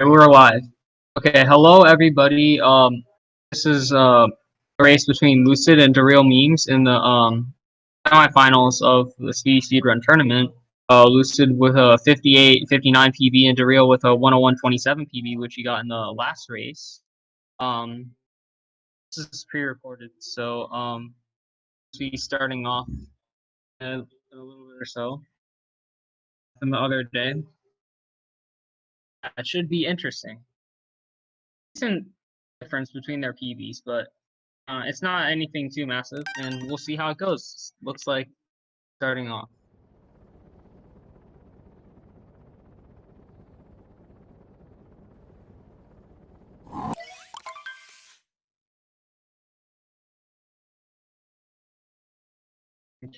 We're live. Okay, hello everybody. This is a race between Lucid and DarealMemes in the semifinals of the Speedy Speedrun tournament. Lucid with a 58-59 PB and Dareal with a 101-27 PB, which he got in the last race. This is pre-recorded, so we'll be starting off in a little bit or so from the other day. That should be interesting. Decent difference between their PBs, but it's not anything too massive, and we'll see how it goes. Looks like starting off.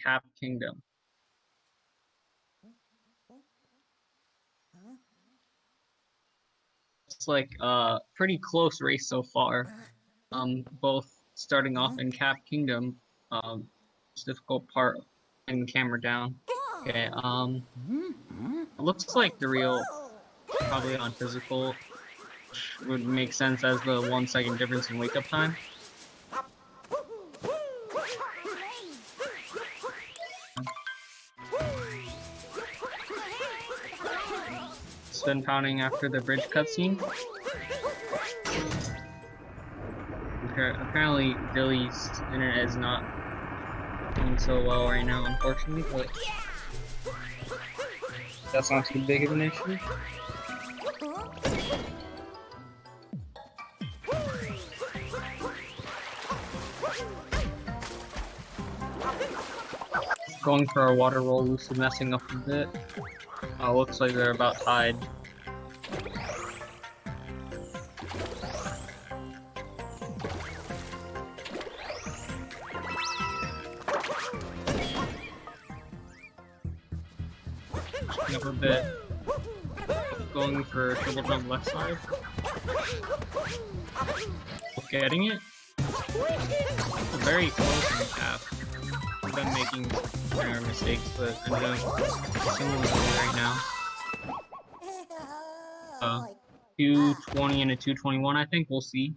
Cap Kingdom. It's like a pretty close race so far. Both starting off in Cap Kingdom. Difficult part getting the camera down. Okay, it looks like Dareal probably on physical, which would make sense as the 1 second difference in wake up time. Spin pounding after the bridge cutscene. Apparently, Billy's internet is not doing so well right now, unfortunately, but that's not too big of an issue. Going for a water roll, Lucid messing up a bit. Looks like they're about tied. Up a bit. Going for triple jump left side. Getting it. Very close in the path. I've been making minor mistakes, but I'm doing similarly right now. 220 and a 221, I think. We'll see.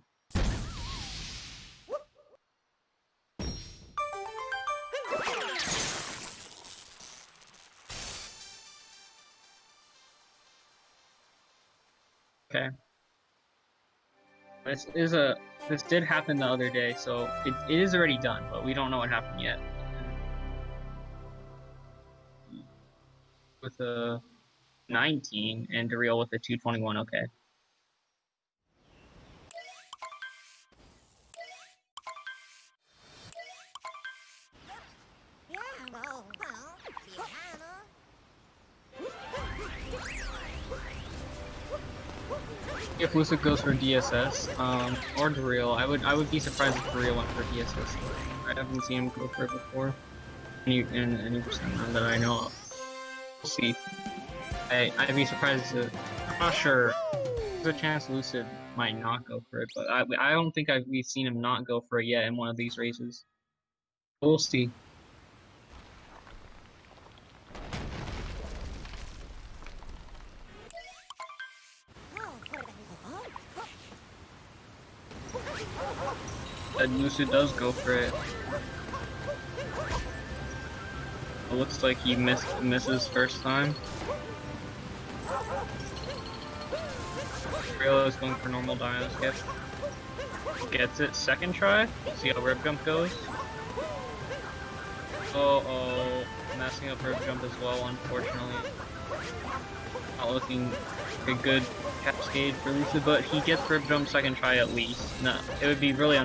Okay. This did happen the other day, so it is already done, but we don't know what happened yet. With a 19 and Dareal with a 221, okay. If Lucid goes for DSS, or Dareal, I would be surprised if Dareal went for DSS. I haven't seen him go for it before. In any percent that I know of. We'll see. I'd be surprised if, I'm not sure. There's a chance Lucid might not go for it, but I don't think we've seen him not go for it yet in one of these races. We'll see. And Lucid does go for it. It looks like he misses first time. Dareal is going for normal dino skip. Gets it second try. See how rib jump goes. Oh, messing up rib jump as well, unfortunately. Not looking like a good cascade for Lucid, but he gets rib jump second try at least. No, it would be really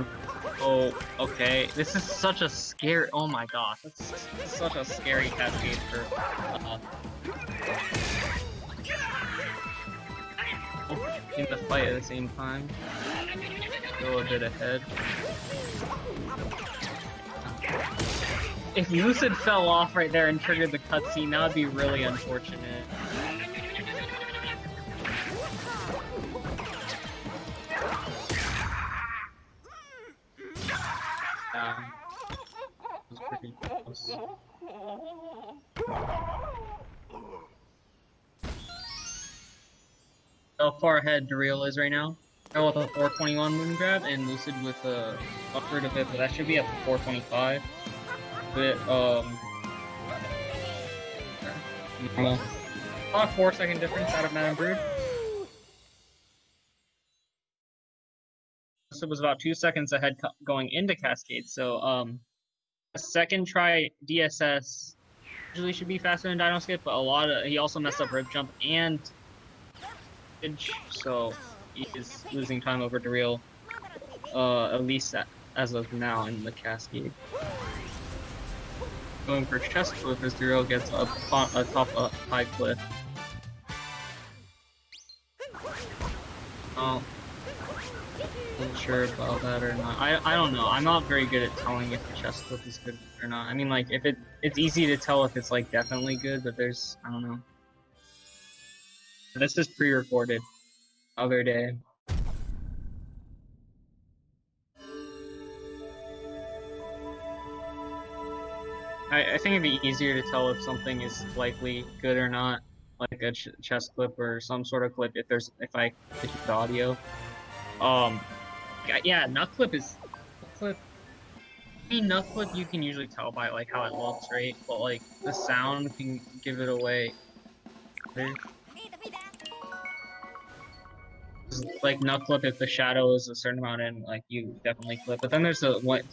Oh, okay. This is such a scary. Oh my gosh, that's such a scary cascade for. In the fight at the same time. Go a bit ahead. If Lucid fell off right there and triggered the cutscene, that would be really unfortunate. It was pretty close. how far ahead Dareal is right now. Oh, with a 421 moon grab, and Lucid with a upward of it, but that should be up to 425. But normal. About a 4-second difference out of Madame Brood. So it was about 2 seconds ahead going into Cascade. So a second try DSS usually should be faster than Dino Skip, but he also messed up Rip Jump and so he is losing time over Dareal, at least as of now in the Cascade. Going for chest flip as Dareal gets a top high cliff. Oh, I'm not sure about that or not. I don't know. I'm not very good at telling if the chest flip is good or not. I mean, like, if it's easy to tell if it's like definitely good, but I don't know. This is pre-recorded. Other day. I think it'd be easier to tell if something is likely good or not, like a chest clip or some sort of clip. If I keep the audio, yeah, nut clip is clip. I mean, nut clip you can usually tell by like how it looks, right? But like the sound can give it away. Like nut clip, if the shadow is a certain amount in, like you definitely clip. But then there's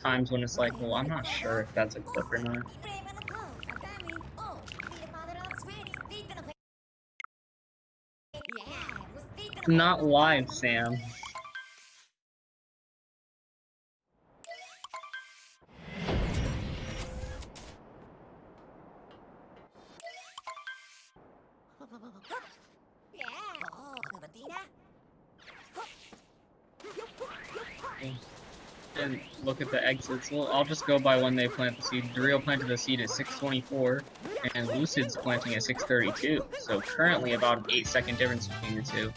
times when it's like, well, I'm not sure if that's a clip or not. Not live, Sam. And look at the exits. Well, I'll just go by when they plant the seed. Dareal planted the seed at 6:24, and Lucid's planting at 6:32. So currently about an 8-second difference between the two.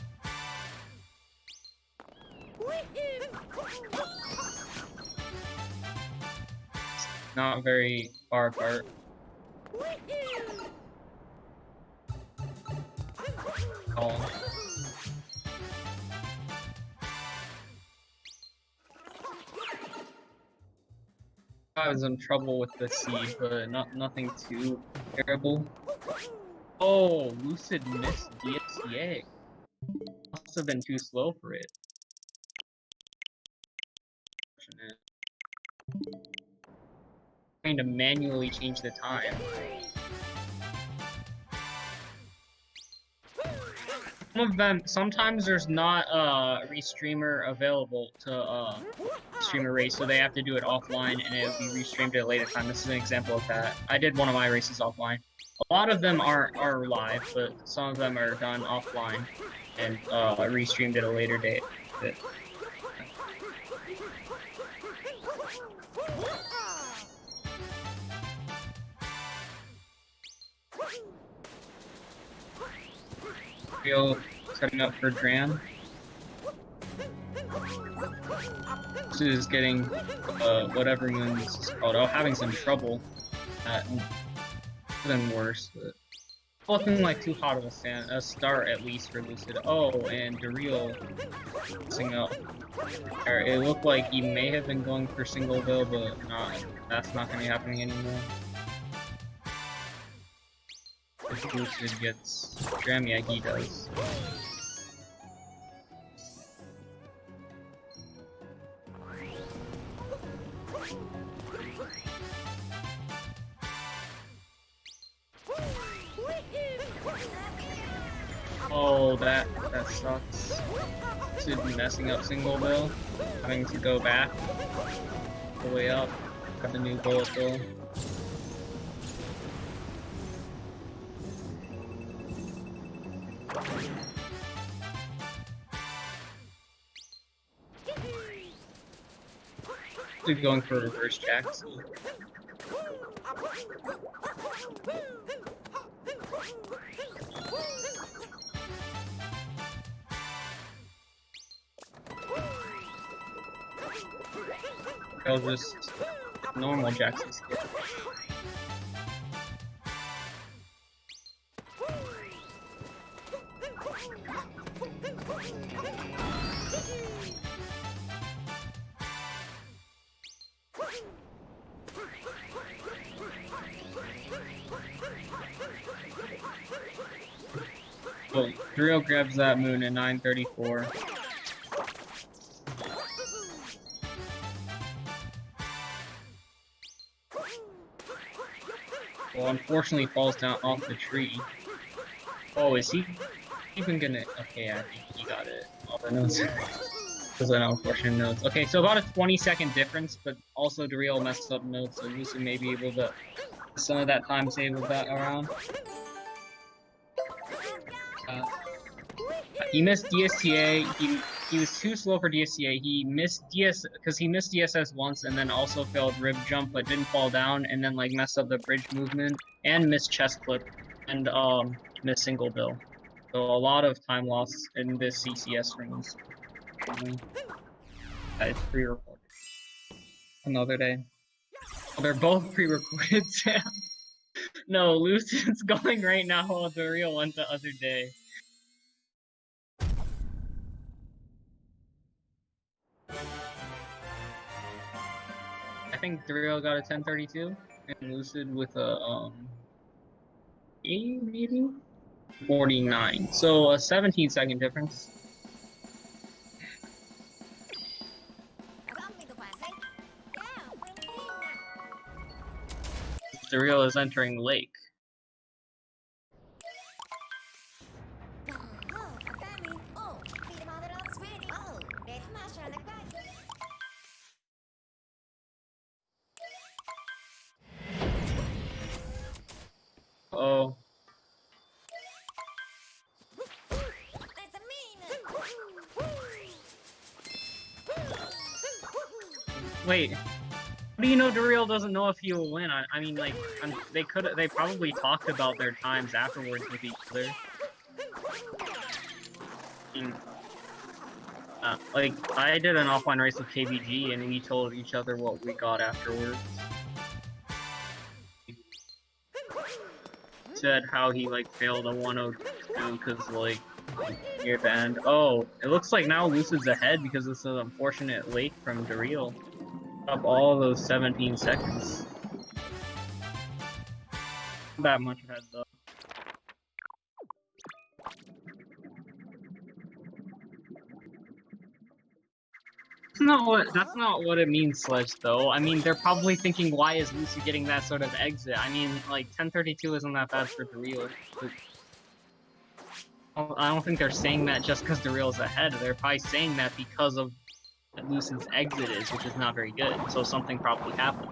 Not very far apart. Oh. I was in trouble with the seed, but nothing too terrible. Oh, Lucid missed DSCA. Must have been too slow for it. Trying to manually change the time. Some of them, sometimes there's not a restreamer available to stream a race, so they have to do it offline and it'll be restreamed at a later time. This is an example of that. I did one of my races offline. A lot of them are live, but some of them are done offline and restreamed at a later date. Setting up for Dram. This is getting whatever moon this is called. Oh, having some trouble. Even worse. But looking like too hot of a start at least for Lucid. Oh, and Dareal messing up. It looked like he may have been going for Singleville, but that's not going to be happening anymore. If Lucid gets Dram, yeah, he does. Oh, that sucks. Lucid messing up Singleville, having to go back the way up, got the new bullet bill. Going for reverse jacks. I'll just normal jacks. Oh, Dareal grabs that moon at 9:34. Well, unfortunately, falls down off the tree. Oh, is he even gonna? Okay, I think he got it. All the notes. Those are unfortunate notes. Okay, so about a 20-second difference, but also Dareal messed up notes, so Lucid may be able to some of that time save with that around. He missed DSTA. He was too slow for DSTA. He missed because he missed DSS once and then also failed rib jump but didn't fall down and then like messed up the bridge movement and missed chest clip and missed single bill. So a lot of time loss in this CCS rounds. It's pre-recorded. Another day. Oh, they're both pre-recorded. No, Lucid's going right now while the real one the other day. I think Dareal got a 1032 and Lucid with a 8 maybe 49. So a 17-second difference. Dareal is entering lake. Oh. Wait. How do you know Dareal doesn't know if he will win? I mean, like, they probably talked about their times afterwards with each other. Like, I did an offline race with KBG, and we told each other what we got afterwards. Said how he, like, failed a 102 because, like, near the end. Oh, it looks like now Lucid's ahead because of this unfortunate lake from Dareal. Up all those 17 seconds. Not that much ahead, though. That's not what it means, Sledge, though. I mean, they're probably thinking, why is Lucy getting that sort of exit? I mean, like, 1032 isn't that bad for Dareal. I don't think they're saying that just because Dareal's ahead. They're probably saying that because of what Lucid's exit is, which is not very good. So something probably happened.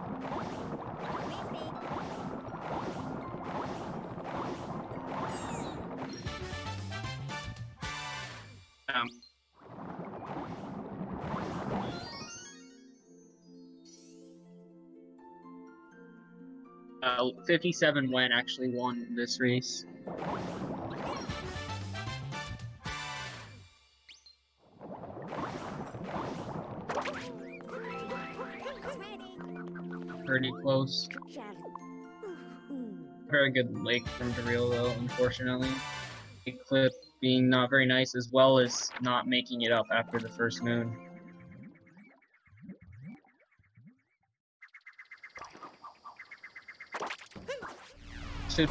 57 Wen actually won this race. Pretty close. Very good lake from Dareal, though, unfortunately. The clip being not very nice, as well as not making it up after the first moon.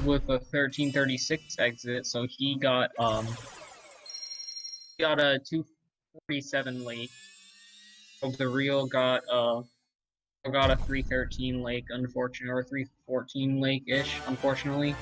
With a 1336 exit, so he got a 247 lake. Dareal got a 313 lake, unfortunately, or 314 lake-ish, unfortunately.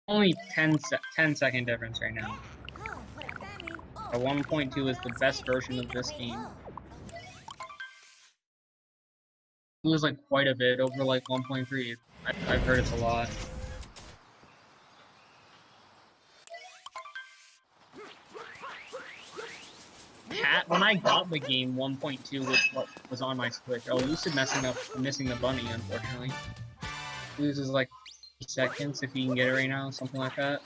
Only 10-second difference right now. A 1.2 is the best version of this game. It was like quite a bit over like 1.3. I've heard it's a lot. When I got the game, 1.2 was what was on my Switch. Oh, Lucid missing the bunny, unfortunately. Loses like seconds if he can get it right now, something like that.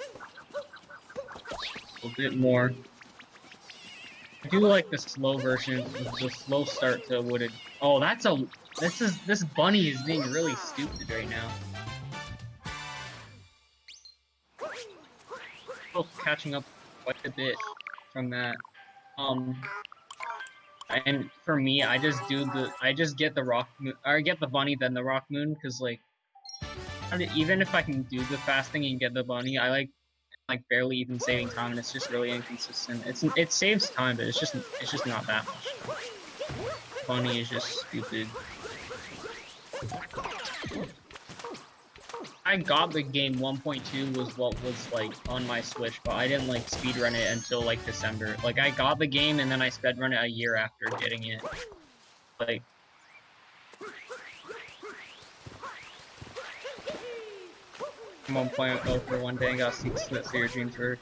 A bit more. I do like the slow version, the slow start to wooded. Oh, this bunny is being really stupid right now. Still catching up quite a bit from that. And for me, I just get the rock moon, or get the bunny then the rock moon, because like, even if I can do the fasting and get the bunny, I like barely even saving time, and it's just really inconsistent. It saves time, but it's just not that much. Bunny is just stupid. I got the game 1.2 was what was like on my Switch, but I didn't like speedrun it until like December. Like I got the game and then I speedrun it a year after getting it. Like 1.0 for one day and got 6 minutes to your dreams work.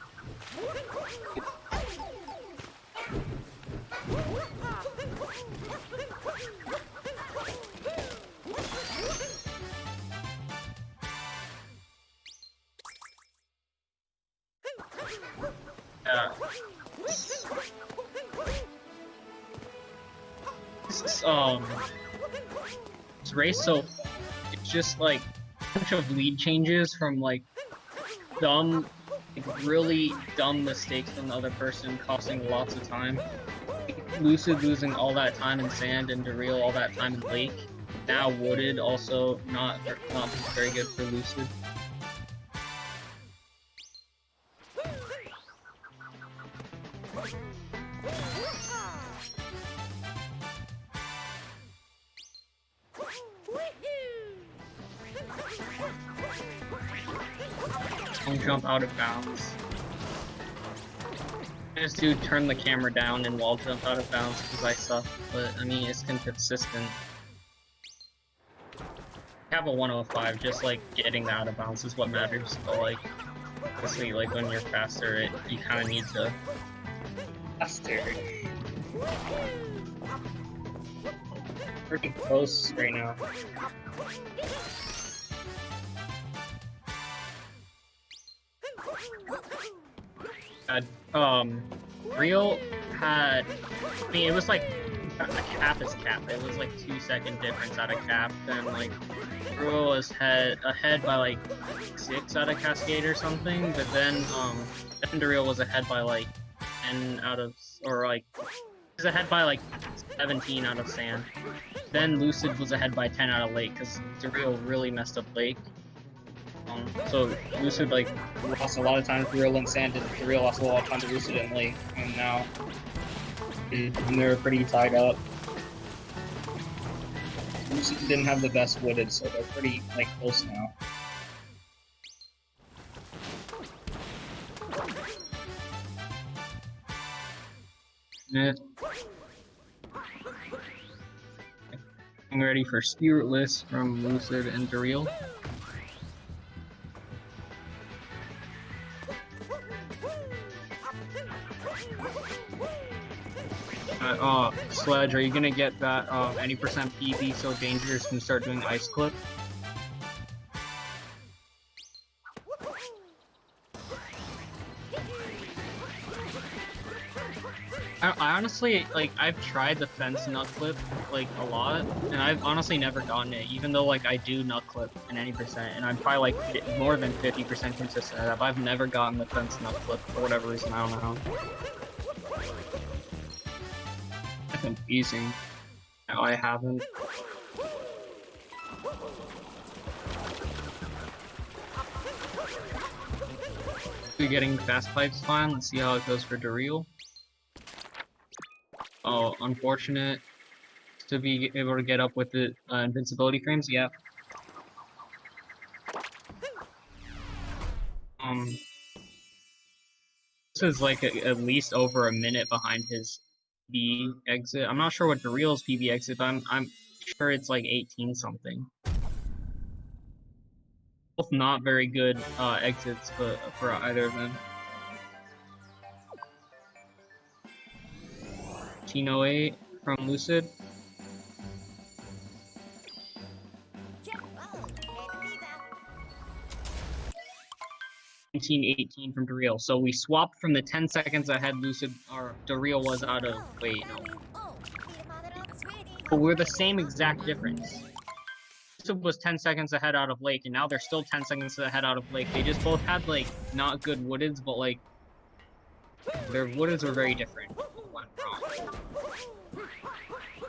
This race, so it's just like a bunch of lead changes from like dumb, like really dumb mistakes from the other person, costing lots of time. Lucid losing all that time in sand, and Dareal all that time in lake. Now wooded, also not very good for Lucid. Don't jump out of bounds. This dude turned the camera down and wall jump out of bounds because I suck, but I mean, it's inconsistent. I have a 105, just like getting the out of bounds is what matters, but like, obviously, like when you're faster, you kind of need to faster. Pretty close right now. Real had, I mean, it was like, a cap is cap. It was like 2-second difference out of cap, then like, Real was ahead by like 6 out of Cascade or something, but then, Real was ahead by like 10 out of, or like, was ahead by like 17 out of Sand. Then Lucid was ahead by 10 out of Lake, because Dareal really messed up Lake. So Lucid like lost a lot of time to Dareal and Sand, and Dareal lost a lot of time to Lucid and Lake, and now they're pretty tied up. Lucid didn't have the best wooded, so they're pretty like close now. Yeah. I'm ready for Spiritless from Lucid and Dareal. Sledge, are you gonna get that any percent PB so dangerous and start doing ice clip? I honestly, like, I've tried the fence nut clip, like, a lot, and I've honestly never gotten it, even though, like, I do nut clip in any percent, and I'm probably, like, more than 50% consistent at that, but I've never gotten the fence nut clip for whatever reason, I don't know. That's confusing. No, I haven't. We're getting fast pipes fine, let's see how it goes for Dareal. Oh, unfortunate to be able to get up with the invincibility frames, yeah. This is like at least over a minute behind his PB exit. I'm not sure what Dareal's PB exit, but I'm sure it's like 18 something. Both not very good exits, but for either of them. 1808 from Lucid. 19-18 from Dareal. So we swapped from the 10 seconds ahead Lucid or Dareal was out of. Wait, no. But we're the same exact difference. Lucid was 10 seconds ahead out of Lake, and now they're still 10 seconds ahead out of Lake. They just both had like not good woodeds, but like their woodeds were very different. Went wrong.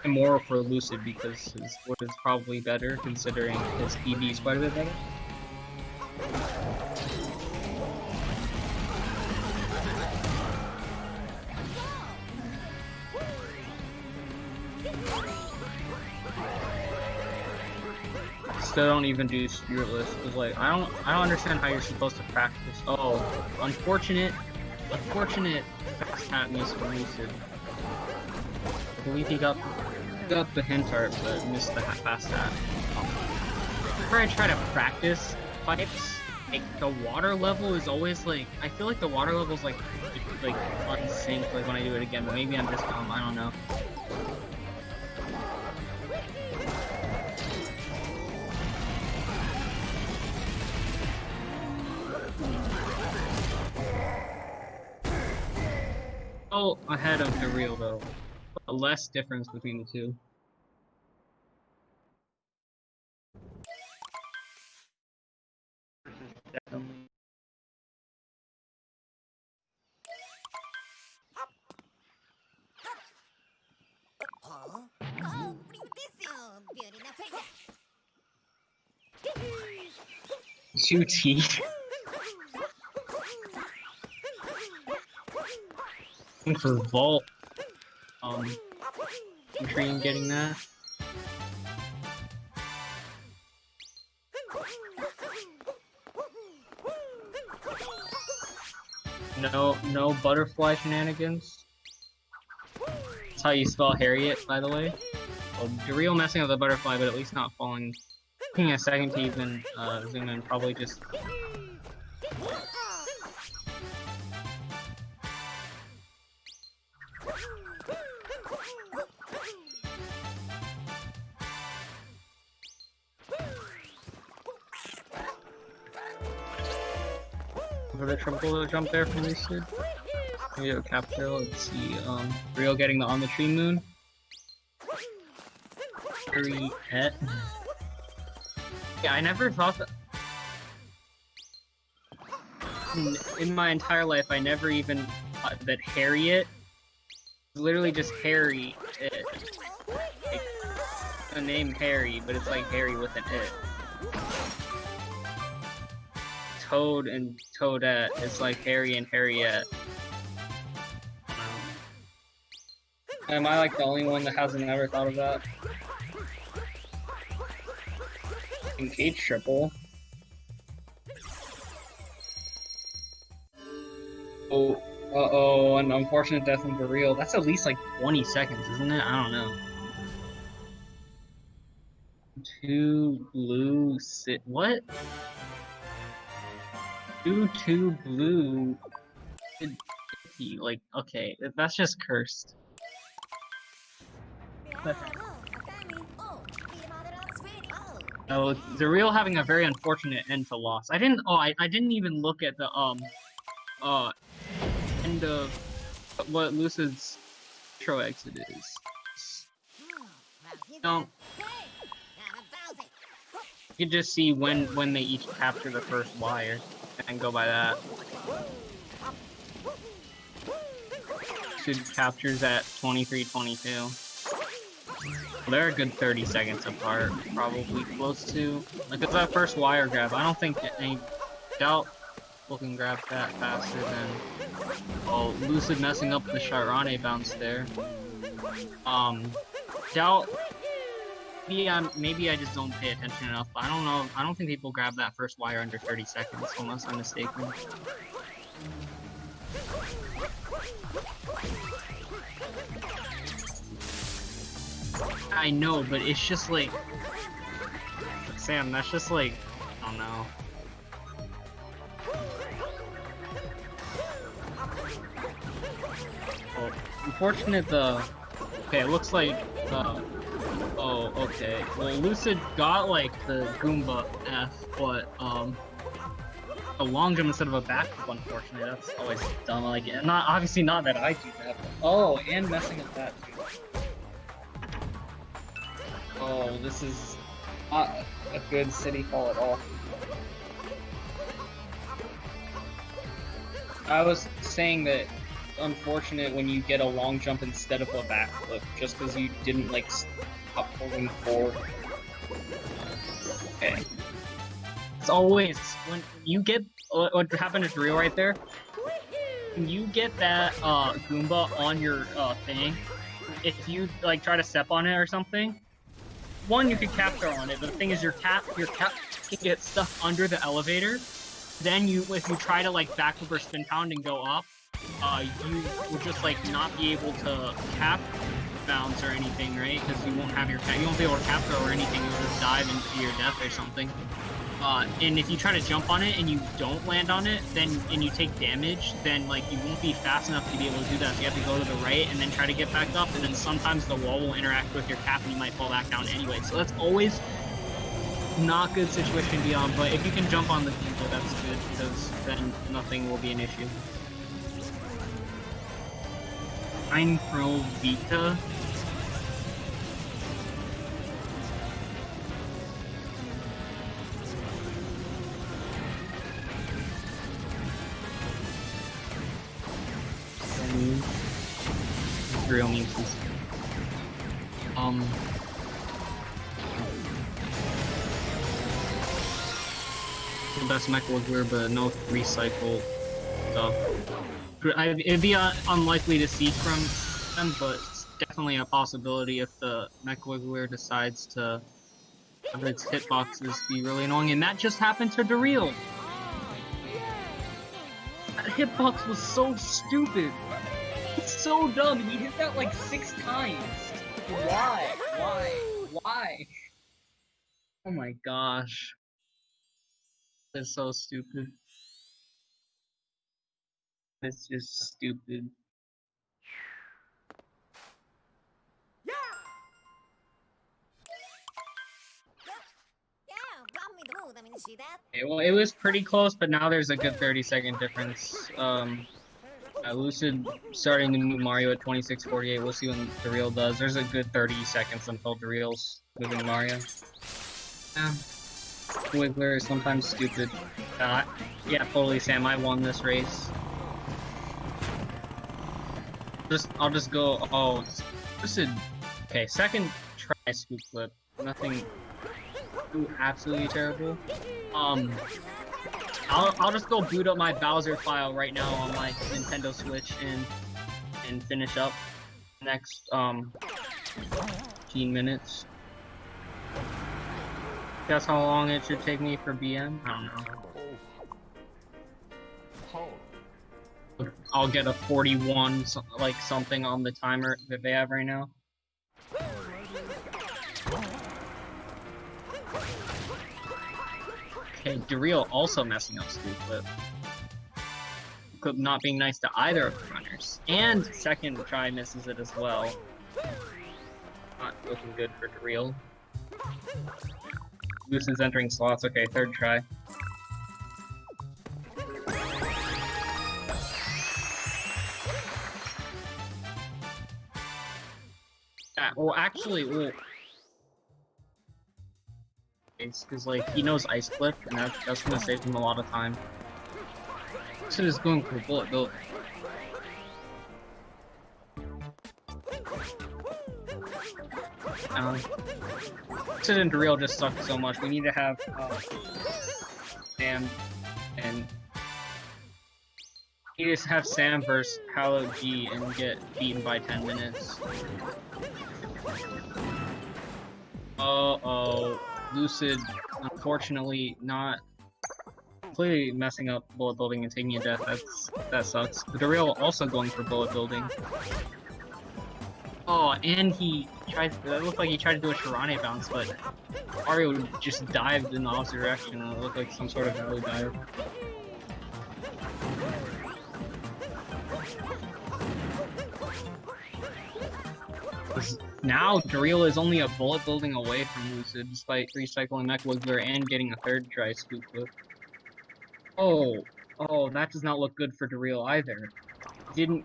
And more for Lucid because his wooded's probably better, considering his PB is quite a bit better. Still don't even do Spiritless because like I don't understand how you're supposed to practice. Oh, unfortunate fast hat miss from Lucid. I believe he got the hint art but missed the fast hat. Whenever I try to practice pipes, like the water level is always like I feel like the water level is like unsync like when I do it again, but maybe I'm just dumb, I don't know. Oh, ahead of Dareal though. A less difference between the two. Definitely. QT. For Vault. Entry and getting that. No butterfly shenanigans. That's how you spell Harriet, by the way. Well, Dareal messing with the butterfly, but at least not falling. Taking a second to even zoom in, probably just. For the triple jump there from Lucid. Maybe a capture. Let's see. Dareal getting the on the tree moon. Harriet. Yeah, I never thought that. In my entire life, I never even thought that Harriet is literally just Harry. Like, the name Harry, but it's like Harry with an it. Toad and Toadette. It's like Harry and Harriet. Am I like the only one that hasn't ever thought of that? Engage triple. Oh, uh-oh, an unfortunate death from Dareal. That's at least like 20 seconds, isn't it? I don't know. 2 blue sit. What? 2 blue. Like, okay, that's just cursed. Oh, Dareal having a very unfortunate end to loss. I didn't even look at the end of what Lucid's intro exit is. You can just see when they each capture the first wire and go by that. Lucid captures at 23:22. They're a good 30 seconds apart, probably close to. Like, it's that first wire grab. I don't think any doubt people can grab that faster than. Oh, Lucid messing up the Charane bounce there. Doubt. Maybe I just don't pay attention enough. But I don't know. I don't think people grab that first wire under 30 seconds, unless I'm mistaken. I know, but it's just like Sam, that's just like I don't know. Oh, unfortunate okay, it looks like oh, okay. Well, Lucid got like the Goomba F, but a long jump instead of a back flip, unfortunately. That's always dumb. Like, obviously not that I do that. But, oh, and messing up that too. Oh, this is not a good city fall at all. I was saying that unfortunate when you get a long jump instead of a backflip, just because you didn't like stop holding forward. Okay. It's always when you get what happened to Dareal right there. When you get that Goomba on your thing, if you like try to step on it or something, one you could capture on it, but the thing is your cap can get stuck under the elevator. Then if you try to like backflip or spin pound and go up, you will just like not be able to cap bounce or anything, right? Because you won't have your you won't be able to capture or anything. You'll just dive into your death or something. And if you try to jump on it and you don't land on it, and you take damage, then like you won't be fast enough to be able to do that. So you have to go to the right and then try to get back up, and then sometimes the wall will interact with your cap and you might fall back down anyway. So that's always not good situation to be on, but if you can jump on the people, that's good, because then nothing will be an issue. Nine Pro Vita. DarealMemes. The best mech warrior, but no recycle stuff. It'd be unlikely to see from them, but it's definitely a possibility if the mech warrior decides to have its hitboxes be really annoying, and that just happened to Dareal. That hitbox was so stupid. It's so dumb. He hit that like 6 times. Why? Why? Oh my gosh. That's so stupid. It's just stupid. Okay, well, it was pretty close, but now there's a good 30-second difference. Lucid starting to move Mario at 26:48. We'll see when Dareal does. There's a good 30 seconds until Dareal's moving Mario. Yeah. Wiggler is sometimes stupid. Yeah, totally, Sam. I won this race. I'll just go. Oh, Lucid. Okay, second try scoop flip. Nothing too absolutely terrible. I'll just go boot up my Bowser file right now on my Nintendo Switch and finish up next 15 minutes. Guess how long it should take me for BM? I don't know. I'll get a 41 like something on the timer that they have right now. Okay, Dareal also messing up scoop flip. Not being nice to either of the runners. And second try misses it as well. Not looking good for Dareal. Lucid's entering slots. Okay, third try. Yeah, well, actually, because like he knows Ice Cliff, and that's gonna save him a lot of time. Lucid is going for bullet bill. Lucid and Dareal just suck so much. We need to have Sam and you just have Sam versus Hallow G and get beaten by 10 minutes. Uh-oh. Lucid, unfortunately, not completely messing up bullet building and taking a death. That sucks. But Dareal also going for bullet building. Oh, and he tried. It looked like he tried to do a Shirane bounce, but Mario just dived in the opposite direction, and it looked like some sort of valley dive. Now Dareal is only a bullet building away from Lucid, despite recycling Mech Wiggler and getting a third try scoop flip. Oh, that does not look good for Dareal either. Didn't.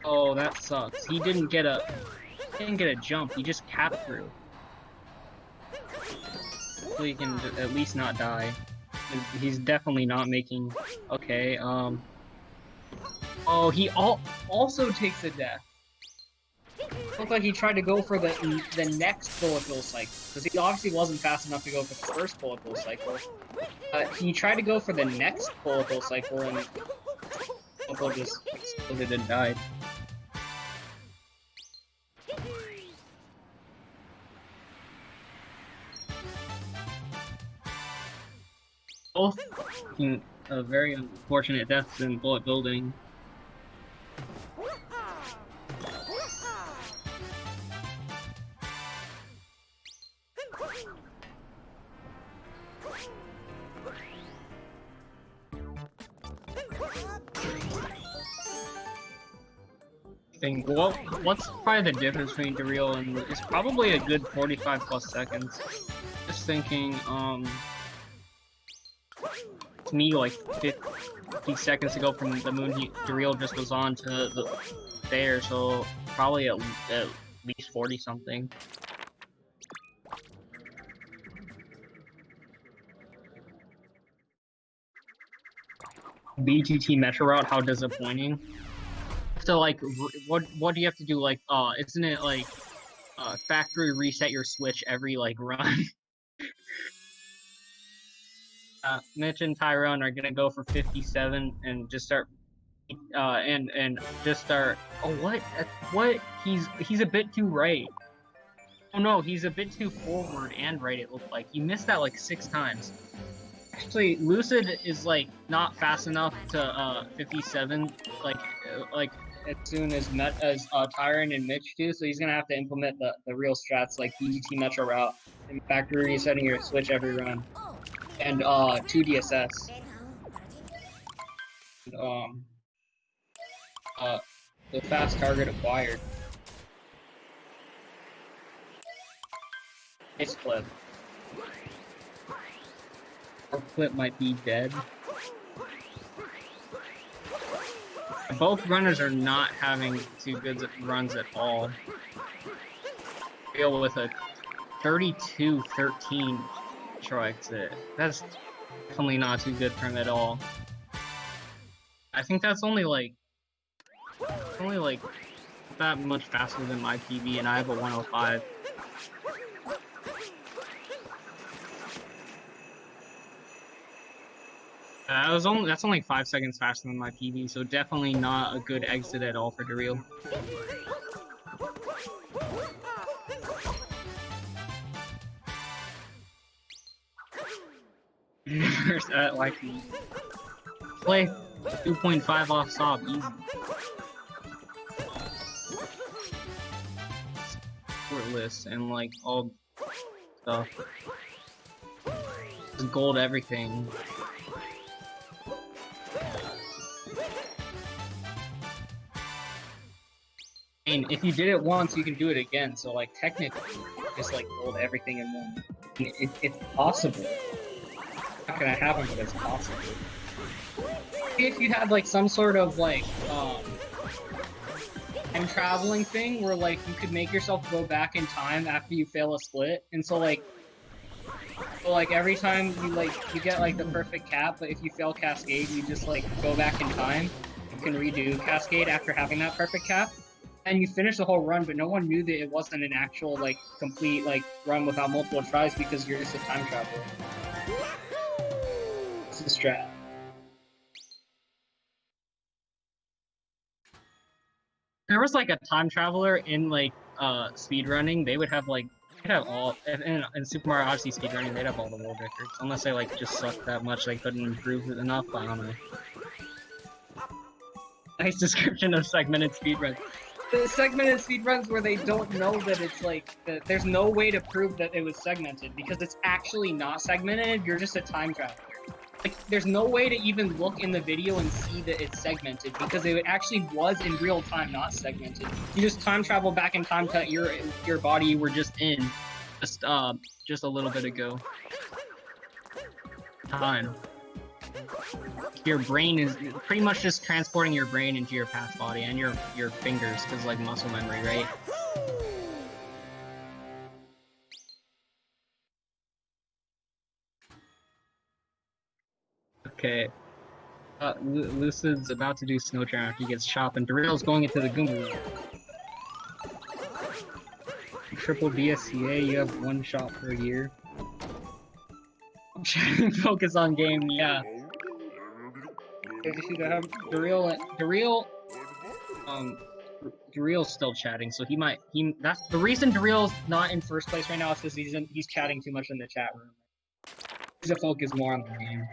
Oh, that sucks. He didn't get a jump. He just capped through. So he can at least not die. He's definitely not making. Okay. Oh, he also takes a death. Looked like he tried to go for the next bullet bill cycle because he obviously wasn't fast enough to go for the first bullet bill cycle. He tried to go for the next bullet bill cycle and bullet bill just exploded and died. Both very unfortunate deaths in bullet building. Well, what's probably the difference between Dareal and it's probably a good 45 plus seconds. Just thinking, to me, like 50 seconds ago from the moon, Dareal just was on to there, so probably at least 40 something. BTT Metro Route, how disappointing. So like, what do you have to do? Like, isn't it like, factory reset your switch every like run? Mitch and Tyrone are gonna go for 57 and just start, and just start. Oh, what? He's a bit too right. Oh no, he's a bit too forward and right. It looked like he missed that like 6 times. Actually, Lucid is like not fast enough to 57 like as soon as Tyron and Mitch do, so he's gonna have to implement the real strats like BGT Metro Route and factory resetting your switch every run, and 2 DSS. And, the fast target acquired. Nice clip. Our clip might be dead. Both runners are not having too good runs at all. Deal with a 32-13 intro exit. That's definitely not too good for him at all. I think that's only like that much faster than my PB, and I have a 105. That's only 5 seconds faster than my PB, so definitely not a good exit at all for Dareal. Like play 2.5 off Sob easy. List and like all stuff. Just gold everything. And if you did it once, you can do it again. So like technically, just like gold everything in one. It's possible. Not gonna happen, but it's possible. If you had like some sort of like time traveling thing where like you could make yourself go back in time after you fail a split, and so like every time you get like the perfect cap, but if you fail Cascade, you just like go back in time. You can redo Cascade after having that perfect cap. And you finish the whole run, but no one knew that it wasn't an actual, like, complete, like, run without multiple tries because you're just a time traveler. It's a strat. There was, like, a time traveler in, like, speedrunning. They would have, like, they'd have all, in Super Mario Odyssey speedrunning, they'd have all the world records. Unless they, like, just sucked that much, they couldn't improve it enough, I don't know. Nice description of segmented speedruns. The segmented speedruns where they don't know that it's like, there's no way to prove that it was segmented because it's actually not segmented, you're just a time traveler. Like, there's no way to even look in the video and see that it's segmented because it actually was in real time, not segmented. You just time travel back in time to your body you were just in, just a little bit ago. Time. your brain is pretty much just transporting your brain into your past body and your fingers, because like muscle memory, right? Okay. Lucid's about to do snow jam after he gets chopped, and Dareal's going into the Goomba room. Triple DSCA, you have one shot per year. Focus on game, yeah. Dareal's still chatting, so that's the reason Dareal's not in first place right now is because he's chatting too much in the chat room. He's to focus more on the game.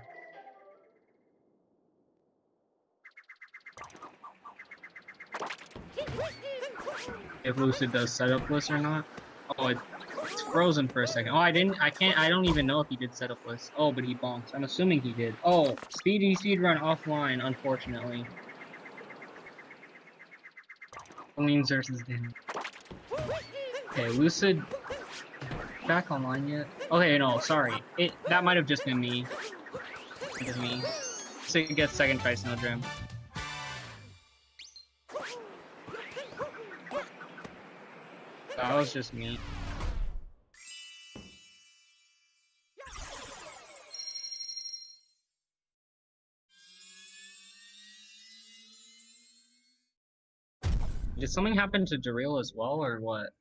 If Lucid does setup list or not. Oh, it's frozen for a second. Oh, I don't even know if he did setup list. Oh, but he bonked. I'm assuming he did. Oh, Speedy Speedrun offline, unfortunately. Memes versus Dan. Okay, Lucid back online yet? Okay, no, sorry. That might have just been me. It's me. So he gets second try snow jam. That was just me. Did something happen to Dareal as well, or what?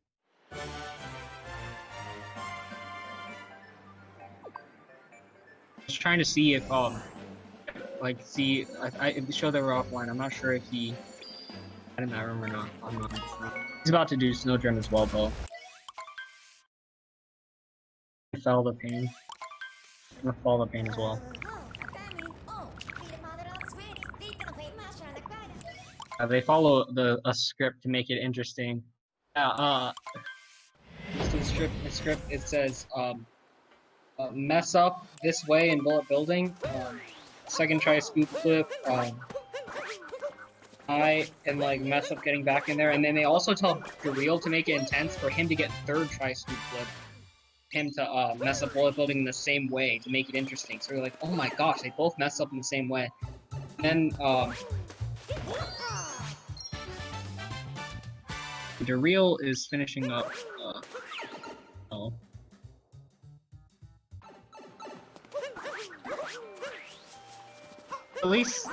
Just trying to see if like I show that we're offline. I'm not sure if he in that room or not. I'm not. He's about to do snow jam as well, though. Fell the pain. I'm gonna fall the pain as well. They follow a script to make it interesting. The script it says mess up this way in bullet building. Second try scoop flip. And like mess up getting back in there, and then they also tell Dareal to make it intense for him to get third try scoop flip. Him to mess up bullet building in the same way to make it interesting. So you're like, oh my gosh, they both mess up in the same way. And then Dareal is finishing up. Oh. At least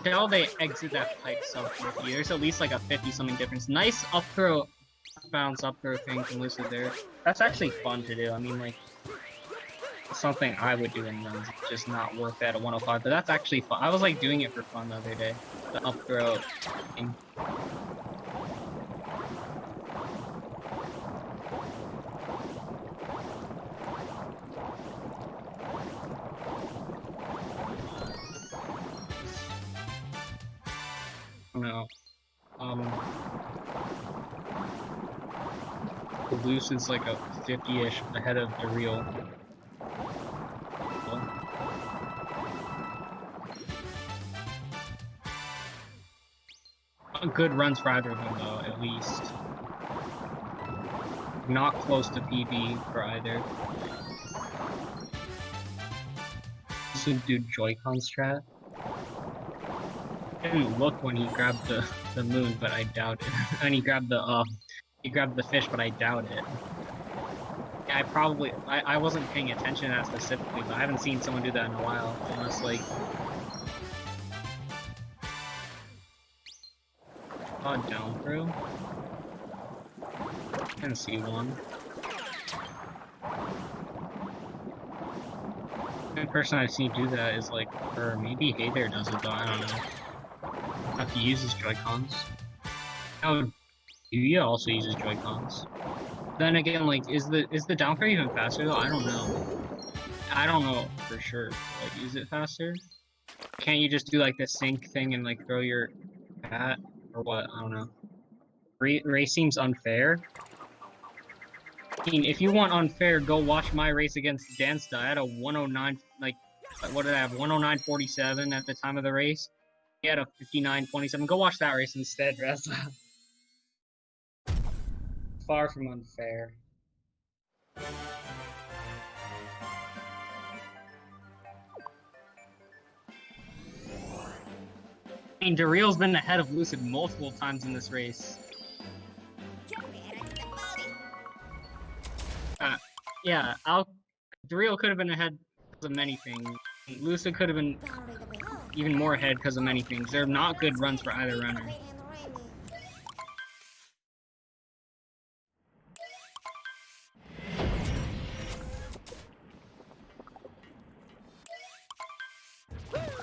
now they exit that pipe so quickly. There's at least like a 50-something difference. Nice up throw, bounce up throw thing from Lucid there. That's actually fun to do. I mean, like, something I would do in runs, just not work at a 105. But that's actually fun. I was like doing it for fun the other day. The up throw thing. No. Lucid's like a 50-ish ahead of Dareal. Good runs for either of them, though, at least. Not close to PB for either. Lucid do Joy-Con strat. Didn't look when he grabbed the moon, but I doubt it. And he grabbed the fish, but I doubt it. Yeah, I wasn't paying attention to that specifically, but I haven't seen someone do that in a while, unless like down through. I can see one. The only person I've seen do that is like, or maybe Hey There does it though, I don't know. If he uses Joy-Cons. Oh, Yuya also uses Joy-Cons. Then again, like, is the down throw even faster though? I don't know. I don't know for sure. Like, is it faster? Can't you just do like the sync thing and like throw your hat or what? I don't know. Race seems unfair. I mean, if you want unfair, go watch my race against Dansta. I had a 109, like, what did I have? 109.47 at the time of the race. He had a 59.27. Go watch that race instead, Reza. Far from unfair. mean, Dareal's been ahead of Lucid multiple times in this race. Yeah, Dareal could have been ahead because of many things. Lucid could have been even more ahead because of many things. They're not good runs for either runner.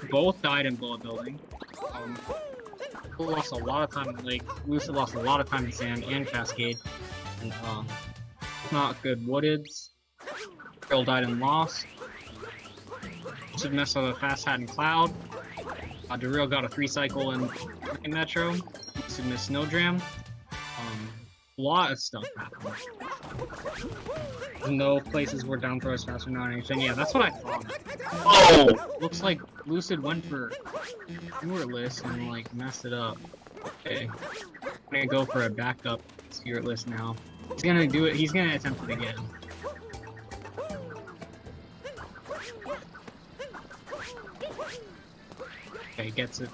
Both died in bullet building. Lost a lot of time in Lake. Lucid lost a lot of time in Sand and Cascade. And not good woodeds. Girl died in Lost. Lucid messed up a Fast Hat and Cloud. Dareal got a 3-cycle in Metro. Lucid missed Snowdram. A lot of stuff happened. No places where down throw is faster than anything. Yeah, that's what I thought. Oh! Looks like Lucid went for Stewartless and like messed it up. Okay. I'm gonna go for a backup Stewartless now. He's gonna do it. He's gonna attempt it again. Okay, gets it.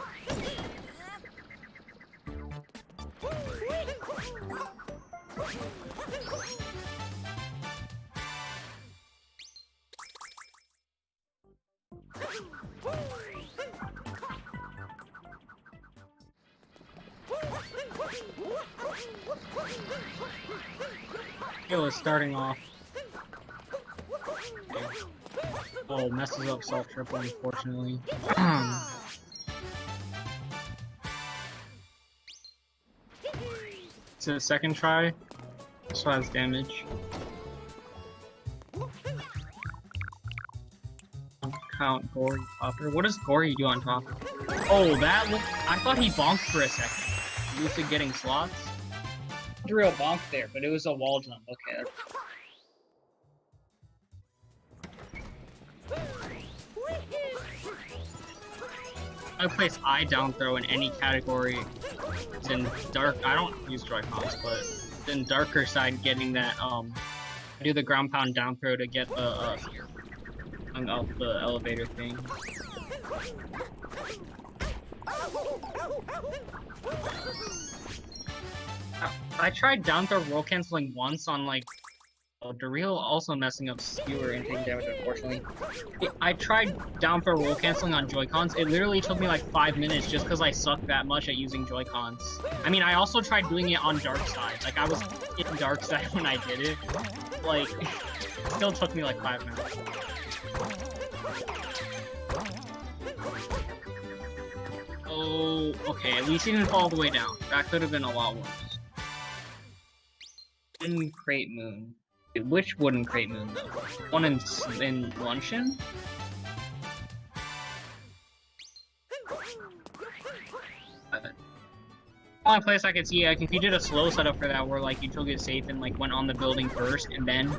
Hill is starting off. Okay. Oh, messes up self triple, unfortunately. It's a second try. So has damage. Count Gory Topper. What does Gory do on top? Oh, that looked. I thought he bonked for a second. Lucid getting slots. Real bonk there, but it was a wall jump. Okay. I place I down throw in any category. It's in dark. I don't use Joy-Cons, but in darker side, getting that I do the ground pound down throw to get the off the elevator thing. I tried down throw roll canceling once on like Dareal also messing up skewer and taking damage, unfortunately. I tried down throw roll canceling on Joy-Cons. It literally took me like 5 minutes just because I suck that much at using Joy-Cons. I mean, I also tried doing it on dark side. Like, I was in dark side when I did it. Like, it still took me like 5 minutes. Oh, okay, at least he didn't fall all the way down. That could have been a lot worse. Wooden Crate Moon. Wait, which Wooden Crate Moon, though? One in Luncheon? Only place I could see, like, if you did a slow setup for that, where, like, you took it safe and, like, went on the building first, and then...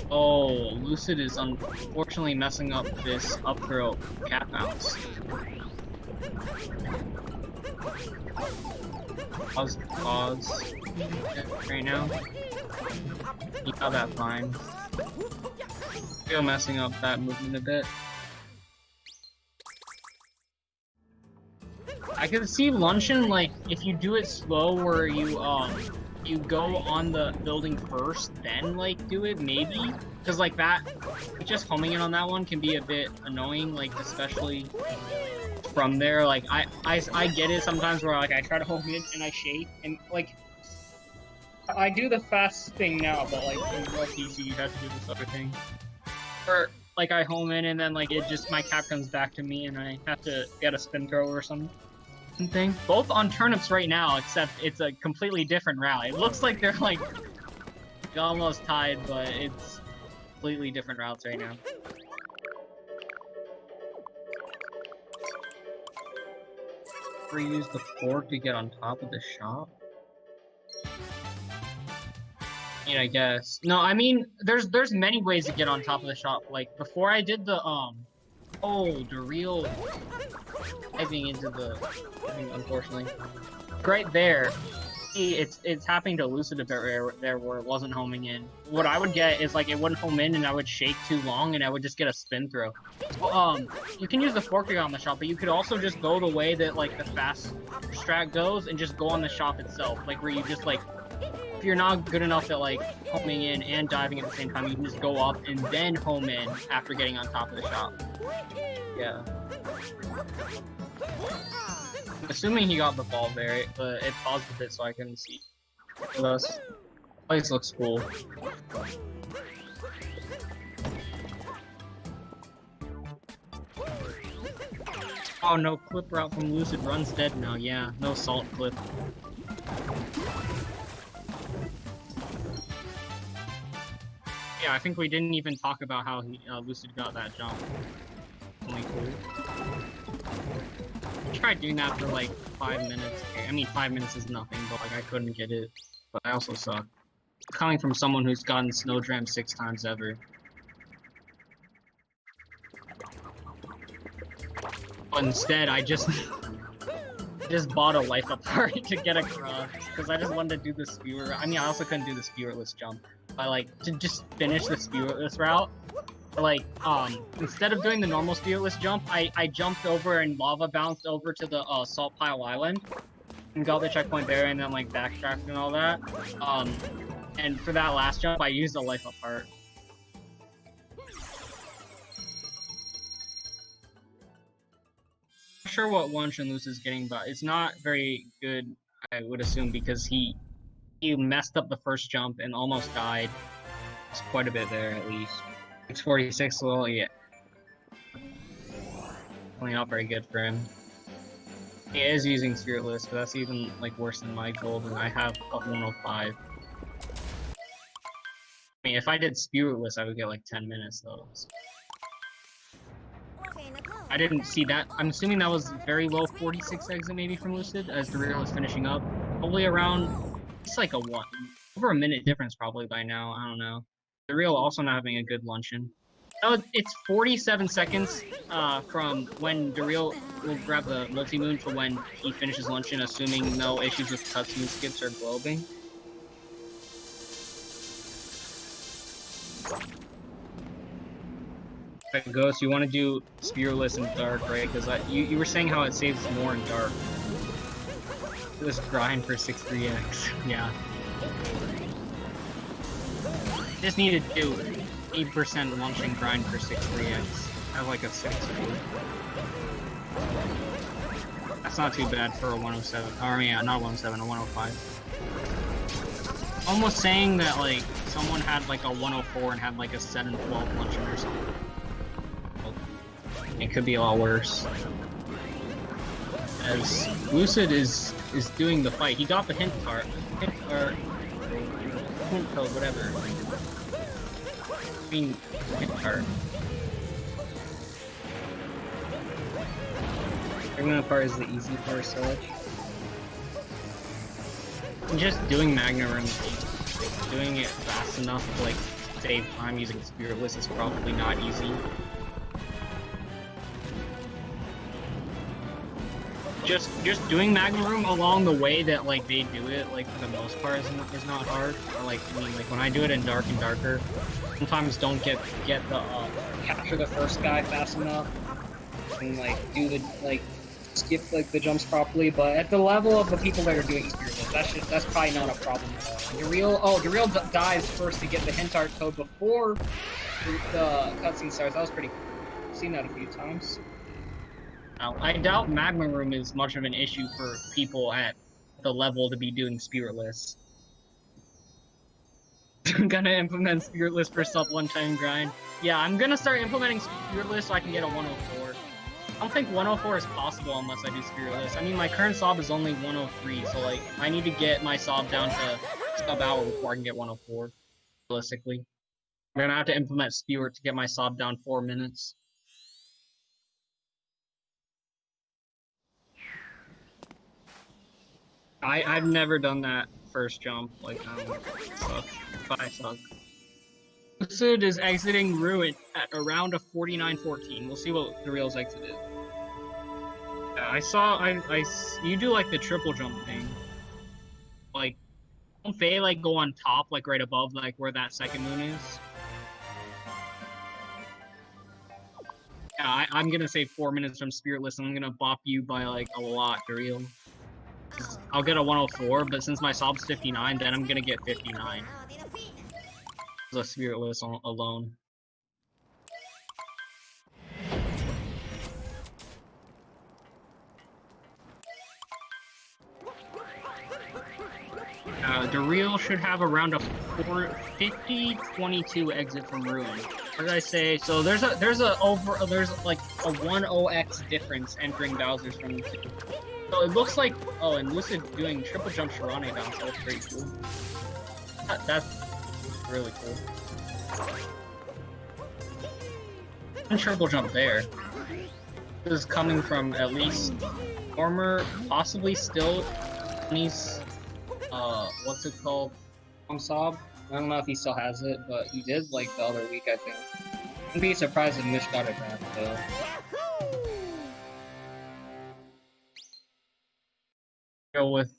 Oh, Lucid is unfortunately messing up this up throw cap bounce. Pause right now. You got that fine. Still messing up that movement a bit. I could see Luncheon, like, if you do it slow where you go on the building first, then, like, do it, maybe? Because, like, that, just homing in on that one can be a bit annoying, like, especially from there. Like, I get it sometimes where, like, I try to home in and I shake, and, like, I do the fast thing now, but, like, in real PC, you have to do this other thing. Or, like, I home in and then, like, it just, my cap comes back to me and I have to get a spin throw or something. Both on turnips right now, except it's a completely different route. It looks like they're like almost tied, but it's completely different routes right now. Reuse the fork to get on top of the shop. I mean, I guess. No, I mean, there's many ways to get on top of the shop. Like before I did the oh, Dareal diving into the thing, unfortunately. Right there, it's happening to Lucid a bit there where it wasn't homing in. What I would get is like it wouldn't home in and I would shake too long and I would just get a spin throw. So, you can use the fork on the shot, but you could also just go the way that like the fast strat goes and just go on the shot itself, like where you just like if you're not good enough at like homing in and diving at the same time, you can just go up and then home in after getting on top of the shot. Yeah. Assuming he got the ball there, but it paused a bit so I couldn't see. This place looks cool. Oh no, clip route from Lucid runs dead now. Yeah, no salt clip. Yeah, I think we didn't even talk about how Lucid got that jump. Only cool. I tried doing that for like 5 minutes. I mean, 5 minutes is nothing, but like I couldn't get it. But I also suck. Coming from someone who's gotten Snowdram 6 times ever. But instead, I just bought a life apart to get across because I just wanted to do the skewer. I mean, I also couldn't do the skewerless jump. I like to just finish the skewerless route. Like, instead of doing the normal skewerless jump, I jumped over and lava bounced over to the salt pile island and got the checkpoint there, and then like backtracked and all that. And for that last jump, I used a life apart. Not sure what one Shenlus is getting, but it's not very good, I would assume, because he messed up the first jump and almost died. It's quite a bit there, at least. 646, well, yeah. Only not very good for him. He is using Spiritless, but that's even like worse than my gold, and I have a 105. I mean, if I did Spiritless, I would get like 10 minutes, though. I didn't see that. I'm assuming that was very low 46 exit maybe from Lucid, as Dareal is finishing up. Probably around, it's like over a minute difference probably by now, I don't know. Dareal also not having a good luncheon. Oh, it's 47 seconds from when Dareal will grab the multi-moon to when he finishes luncheon, assuming no issues with cutscene skips or globing. Ghost, you want to do Spearless in dark, right? Because you were saying how it saves more in dark. This grind for 63x, yeah. Just need to do 8% launching grind for 63x. I have like a 60. That's not too bad for a 107. Or yeah, not 107, a 105. Almost saying that like someone had like a 104 and had like a 712 luncheon or something. It could be a lot worse. As Lucid is doing the fight. He got the hint card. Hint code, whatever. I mean, hint card. Magna part is the easy part, so just doing Magna Room, doing it fast enough to like save time using Spiritless is probably not easy. Just doing Magna Room along the way that like they do it, like for the most part, is not hard. Or like I mean, like when I do it in Dark and Darker, sometimes don't get the capture the first guy fast enough and like do the like skip like the jumps properly. But at the level of the people that are doing Spearless, that's probably not a problem at all. Dareal dives first to get the hint art code before the cutscene starts. That was pretty cool. I've seen that a few times. I doubt Magma Room is much of an issue for people at the level to be doing Spiritless. I'm gonna implement Spiritless for sub one-time grind. Yeah, I'm gonna start implementing Spiritless so I can get a 104. I don't think 104 is possible unless I do Spiritless. I mean, my current sob is only 103, so like, I need to get my sob down to sub hour before I can get 104, realistically. I'm gonna have to implement Spirit to get my sob down 4 minutes. I've never done that first jump, like, suck. But I suck. Lucid is exiting Ruin at around a 49-14. We'll see what the Real's exit is. Yeah, you do like the triple jump thing. Like, Don't they like go on top, like right above, like where that second moon is? Yeah, I'm gonna say 4 minutes from Spiritless, and I'm gonna bop you by like a lot, Dareal. I'll get a 104, but since my sob's 59, then I'm gonna get 59. The Spiritless alone. Dareal should have around a 50-22 exit from Ruin. What did I say? So there's like a 1-0x difference entering Bowser's from the two. So it looks like and Lucid doing triple jump Sharane bounce. That was pretty cool. That's really cool. And triple jump there. This is coming from at least former, possibly still, he's what's it called? Sob. I don't know if he still has it, but he did like the other week, I think. Wouldn't be surprised if Mish got it back though. Go with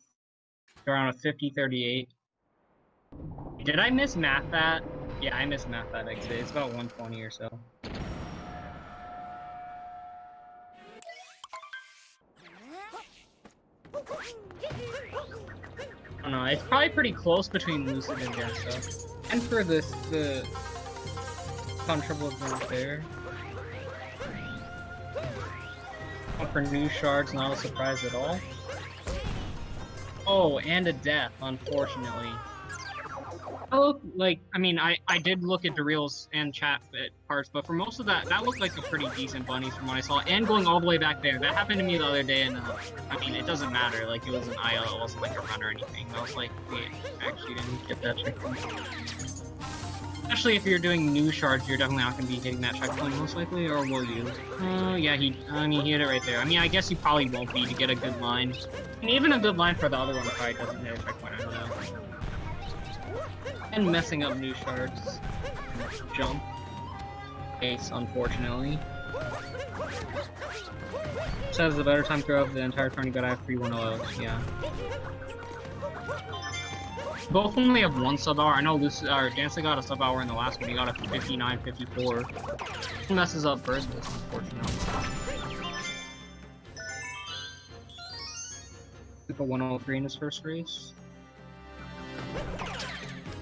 around a 50-38. Did I miss math that? Yeah, I missed math that exit. It's about 120 or so. I don't know, it's probably pretty close between Lucid and Gesta. And for the triple jump there. For new shards, not a surprise at all. Oh, and a death, unfortunately. I did look at Dareal's and chat parts, but for most of that, that looked like a pretty decent bunnies from what I saw. And going all the way back there, that happened to me the other day, and it doesn't matter. Like, it was an IL, it wasn't like a run or anything. I was like, wait, actually didn't get that checkpoint. Especially if you're doing new shards, you're definitely not going to be hitting that checkpoint most likely, or will you? Yeah, he hit it right there. I mean, I guess you probably won't be to get a good line. And even a good line for the other one probably doesn't hit a checkpoint, I don't know. And messing up new shards. Jump. Ace, unfortunately. Says the better time throw of the entire tourney, but I have 3-1-0, yeah. Both only have one sub hour. I know Dancer got a sub hour in the last one. He got a 59-54. He messes up first, but unfortunately. Took a 103 in his first race.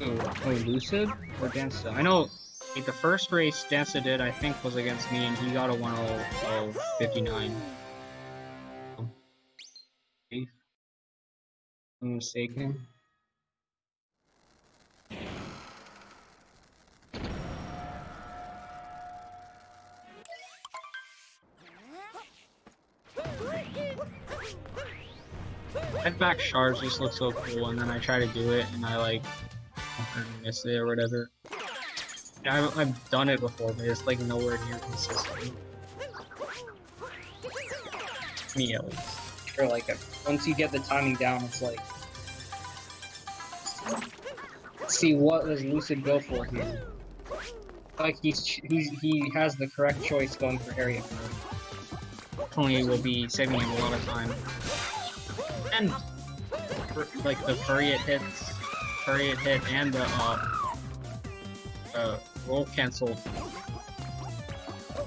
Oh, Lucid or Dancer? I know like, the first race Dancer did, I think, was against me, and he got a 1:59. If I'm mistaken. Headback shards just look so cool, and then I try to do it, and I like miss it or whatever. I've done it before, but it's like nowhere near consistent. Me at least. Or like once you get the timing down, it's like, let's see what does Lucid go for here. Like he has the correct choice going for Harriet. Definitely will be saving him a lot of time. And like the Furriet hit, and the roll cancel.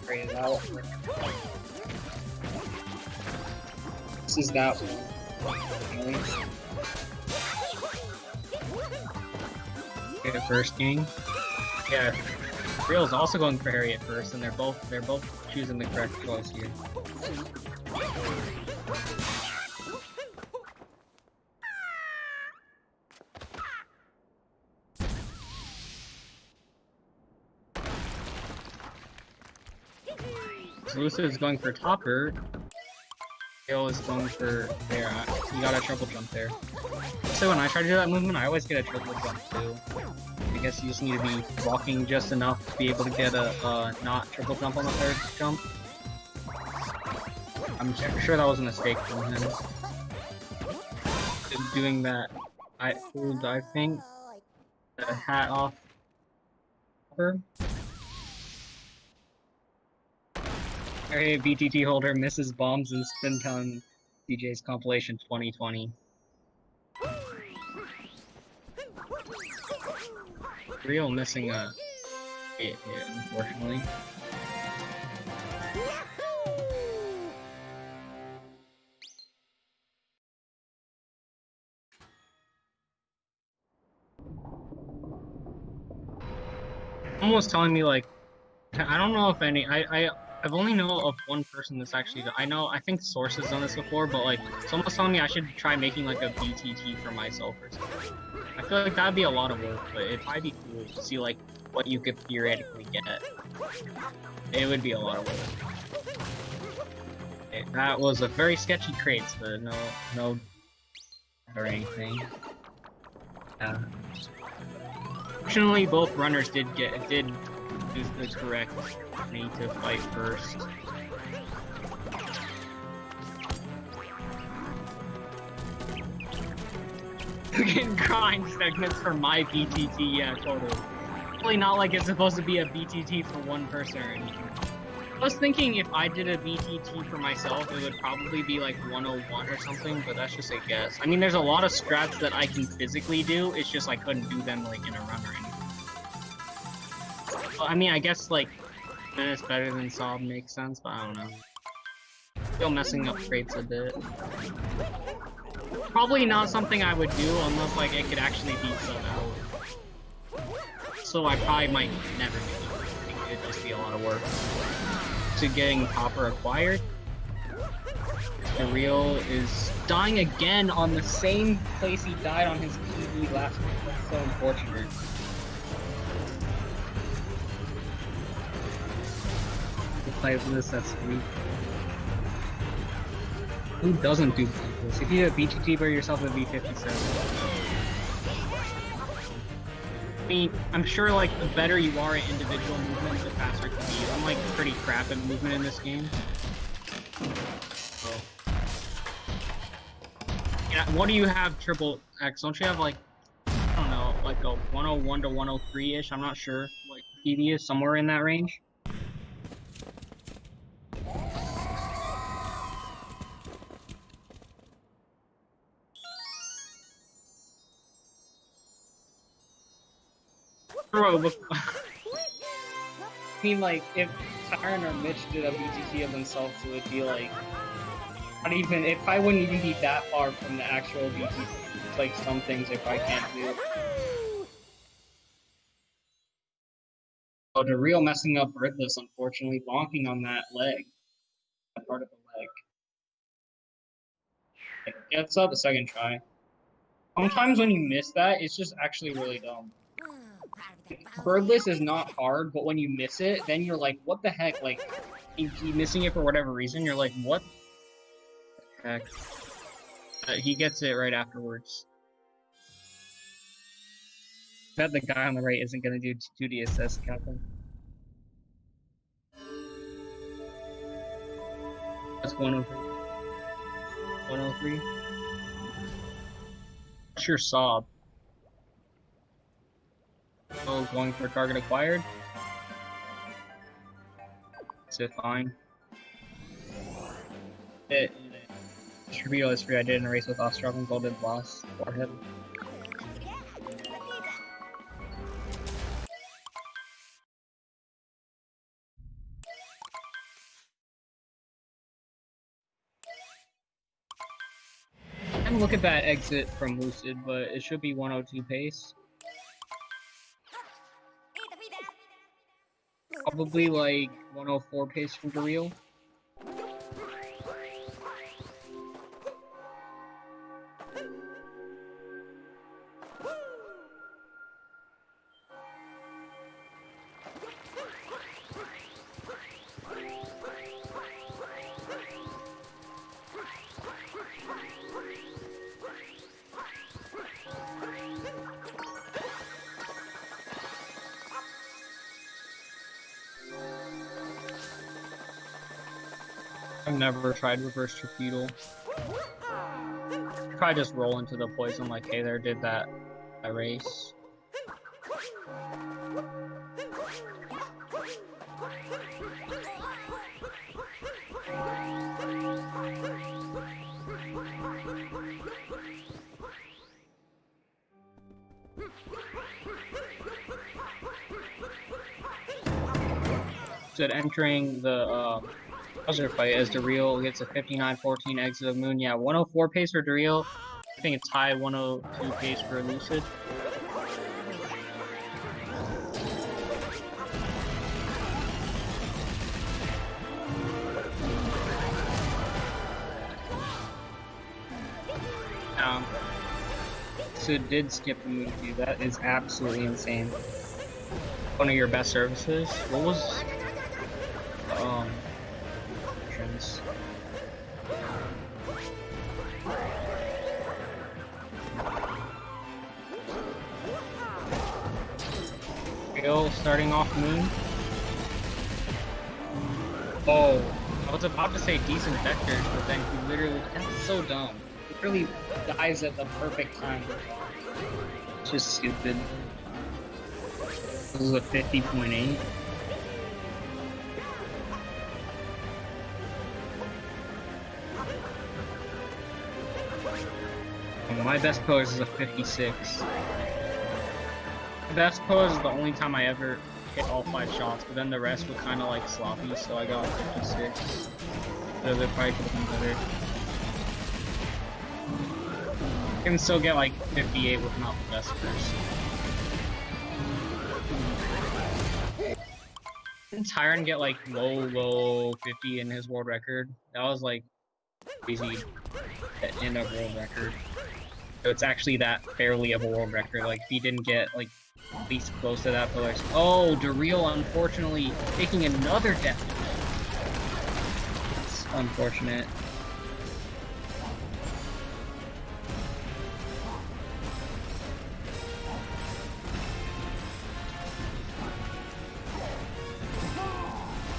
Grayed out. This is that one. Okay, first game. Yeah, Real's also going for Harriet first, and they're both choosing the correct choice here. Lucid is going for Topper. Gale is going for there. You got a triple jump there. So when I try to do that movement, I always get a triple jump too. I guess you just need to be walking just enough to be able to get a not triple jump on the third jump. I'm sure that was a mistake from him. Just doing that full dive thing. The hat off. Area BTT holder misses bombs and spin town DJ's compilation 2020. Real missing a hit here, unfortunately. Almost telling me like I don't know if any I've only know of one person that's actually I think Source has done this before, but like someone's telling me I should try making like a BTT for myself or something. I feel like that'd be a lot of work, but it'd probably be cool to see like what you could theoretically get. It would be a lot of work. That was a very sketchy crate, but no or anything. Yeah. Fortunately, both runners did use the correct need to fight first. Getting grind segments for my BTT, yeah, totally. Probably not like it's supposed to be a BTT for one person or anything. I was thinking if I did a BTT for myself, it would probably be like 101 or something, but that's just a guess. I mean, there's a lot of strats that I can physically do, it's just I couldn't do them like in a run or anything. Well, I mean, I guess like minutes better than Sob makes sense, but I don't know. Still messing up crates a bit. Probably not something I would do unless like it could actually be sub out. So I probably might never do it. I think it'd just be a lot of work. To getting Popper acquired. The Real is dying again on the same place he died on his PB last week. That's so unfortunate. Play this, that's weak. Who doesn't do this? If you do a BTT by yourself, it would be 57. I mean, I'm sure like the better you are at individual movement, the faster it can be. I'm like pretty crap at movement in this game. So. Yeah, what do you have triple X? Don't you have like, I don't know, like a 101 to 103-ish? I'm not sure what PB is, somewhere in that range. Bro, I mean, like, if Tyron or Mitch did a BTT of themselves, it would be like, not even, it probably wouldn't even be that far from the actual BTT. It's like some things I probably can't do. Oh, the Real messing up Breathless, unfortunately, bonking on that leg. That part of the leg. It gets up a second try. Sometimes when you miss that, it's just actually really dumb. Birdless is not hard, but when you miss it, then you're like, what the heck? Like, you keep missing it for whatever reason, you're like, what the heck? He gets it right afterwards. Bet the guy on the right isn't gonna do 2D assist, Captain. That's 103. 103. What's your Sob? Oh, going for target acquired. So fine. Trivio is free. I did in a race with Ostrov and Golden Boss. Forehead. And look at that exit from Lucid, but it should be 102 pace. Probably like 104 pace from Dareal. I've never tried reverse torpedo. Probably just roll into the poison like, hey there, did that race. Lucid entering the buzzer fight as Dareal gets a 59-14 exit of Moon. Yeah, 104 pace for Dareal. I think it's high 102 pace for Lucid. So did skip the move view. That is absolutely insane. One of your best services. What was options? Dareal starting off Moon. Oh, I was about to say decent vectors, but then he literally, that's so dumb. He really dies at the perfect time. It's just stupid. This is a 50.8. My best pose is a 56. The best pose is the only time I ever hit all 5 shots, but then the rest were kind of like sloppy, so I got 56. So they probably could have been better. I can still get like 58 with not the best first. Didn't Tyron get like low 50 in his world record? That was like crazy in a world record. So it's actually that barely of a world record. Like if he didn't get like at least close to that, but like, oh, Dareal unfortunately taking another death. It's unfortunate.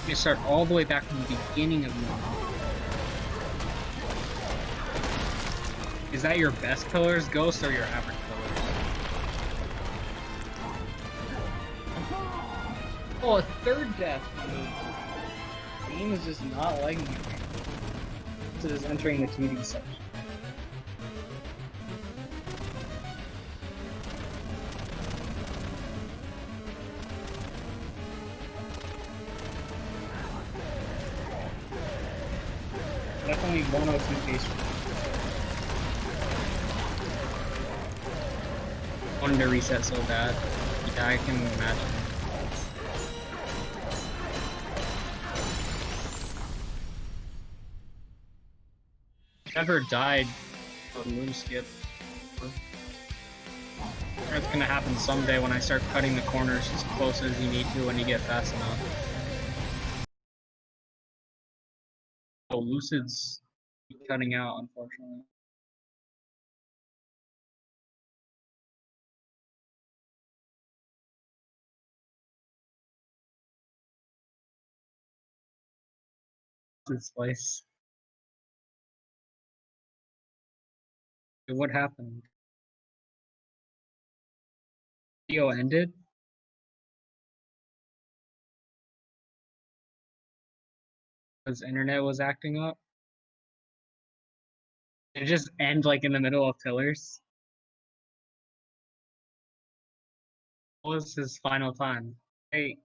You start all the way back from the beginning of the movie. Is that your best pillars, Ghost, or your average pillars? Oh, a third death. The game is just not liking it. It is entering the 2D section. Definitely 102 pace. Wanted to reset so bad. Yeah, I can imagine. Never died of moon skip. That's gonna happen someday when I start cutting the corners as close as you need to when you get fast enough. Oh, Lucid's cutting out, unfortunately. Lucid's slice. What happened? Video ended? Because internet was acting up? Did it just end like in the middle of pillars? What was his final time? Hey,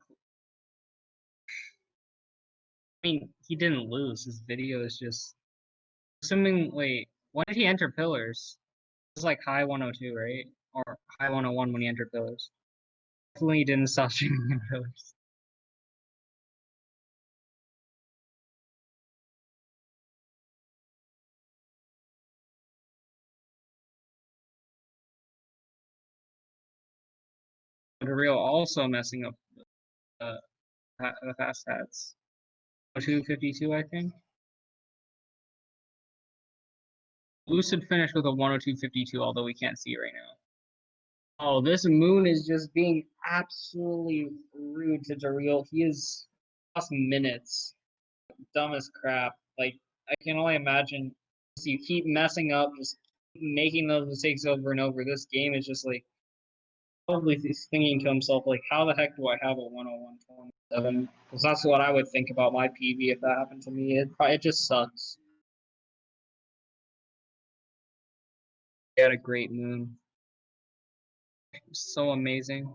I mean, he didn't lose. His video is just... Assuming, wait, when did he enter pillars? It was like high 102, right? Or high 101 when he entered pillars. Definitely didn't stop streaming in pillars. But Real also messing up the fast hats. 252, I think. Lucid finished with a 102.52, although we can't see it right now. Oh, this Moon is just being absolutely rude to Dareal. He is lost minutes. Dumb as crap. Like, I can only imagine you keep messing up, just making those mistakes over and over. This game is just like probably thinking to himself, like, how the heck do I have a 101.27? Because that's what I would think about my PV if that happened to me. It just sucks. He had a great Moon. So amazing.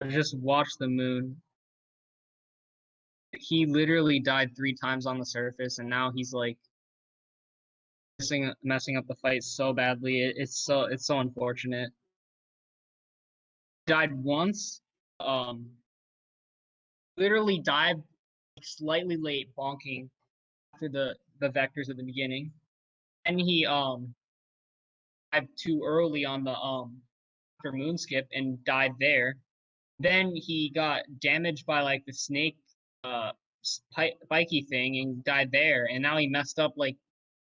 Just watch the Moon. He literally died 3 times on the surface, and now he's like messing up the fight so badly. It's so unfortunate. Died once. Literally died slightly late, bonking after the vectors at the beginning, and he died too early on the after moon skip and died there. Then he got damaged by like the snake spiky thing and died there, and now he messed up like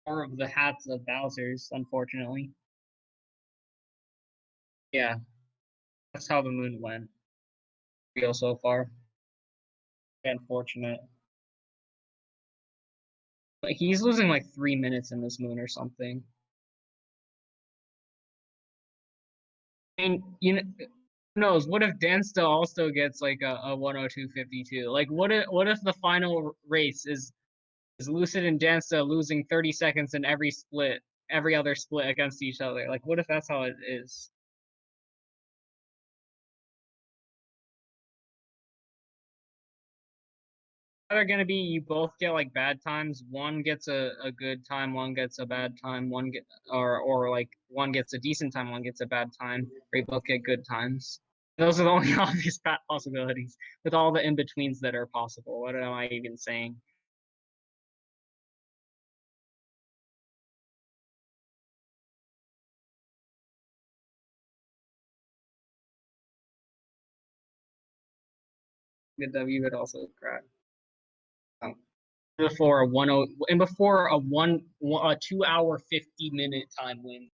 4 of the hats of Bowser's, unfortunately. Yeah, that's how the moon went. Real so far. Unfortunate. But he's losing like 3 minutes in this moon or something. I mean, who knows? What if Dansta also gets like a 102.52? Like, what if the final race is Lucid and Dansta losing 30 seconds in every split, every other split against each other? Like, what if that's how it is? Either gonna be you both get like bad times. One gets a good time, one gets a bad time, or like one gets a decent time, one gets a bad time, or you both get good times. Those are the only obvious possibilities with all the in-betweens that are possible. What am I even saying? The W would also crack. Um, before a 2 hour 50-minute time win,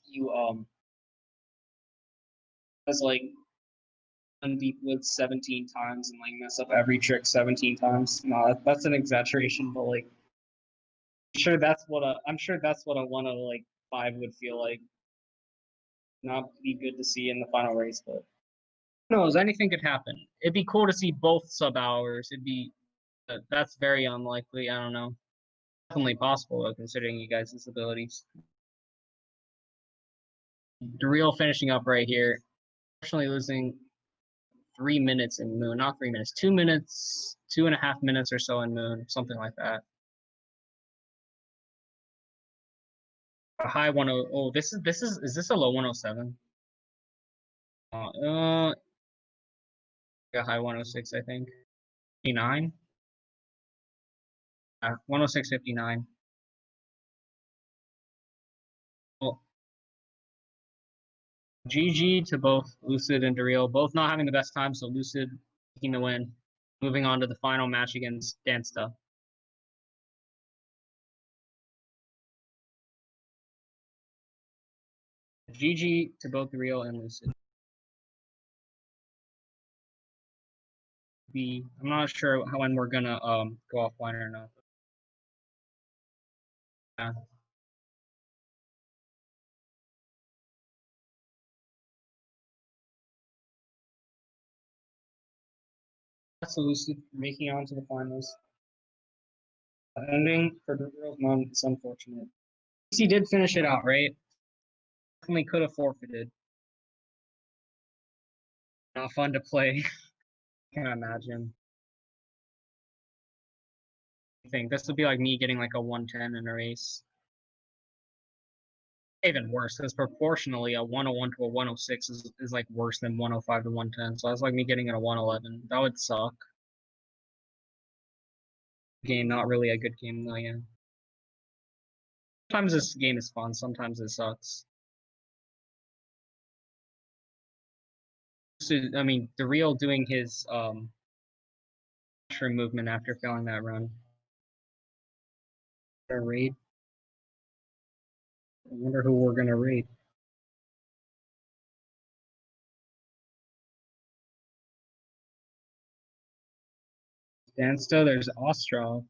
you was like undeep with 17 times and like mess up every trick 17 times. No, that's an exaggeration, but like I'm sure that's what a 105 would feel like. Not be good to see in the final race, but who knows? Anything could happen. It'd be cool to see both sub hours. It'd be that's very unlikely. I don't know. Definitely possible though, considering you guys' abilities. Real finishing up right here. Unfortunately, losing 3 minutes in Moon. Not 3 minutes. 2 minutes, 2.5 minutes or so in Moon. Something like that. A high 10. Oh, is this a low 107? A high 106, I think. 59? 106.59. Well, GG to both Lucid and Dareal, both not having the best time, so Lucid taking the win. Moving on to the final match against Dansta. GG to both Dareal and Lucid. I'm not sure when we're gonna go offline or not. Yeah. That's Lucid making it on to the finals. The ending for Dareal's mom is unfortunate. He did finish it out, right? Definitely could have forfeited. Not fun to play. Can't imagine. I think this would be like me getting like a 110 in a race. Even worse, because proportionally a 101 to a 106 is like worse than 105 to 110. So that's like me getting it a 111. That would suck. Game, not really a good game though, yeah. Sometimes this game is fun, sometimes it sucks. So, I mean, the real doing his mushroom movement after failing that run. A raid. I wonder who we're gonna raid. Dansta, there's Ostrov.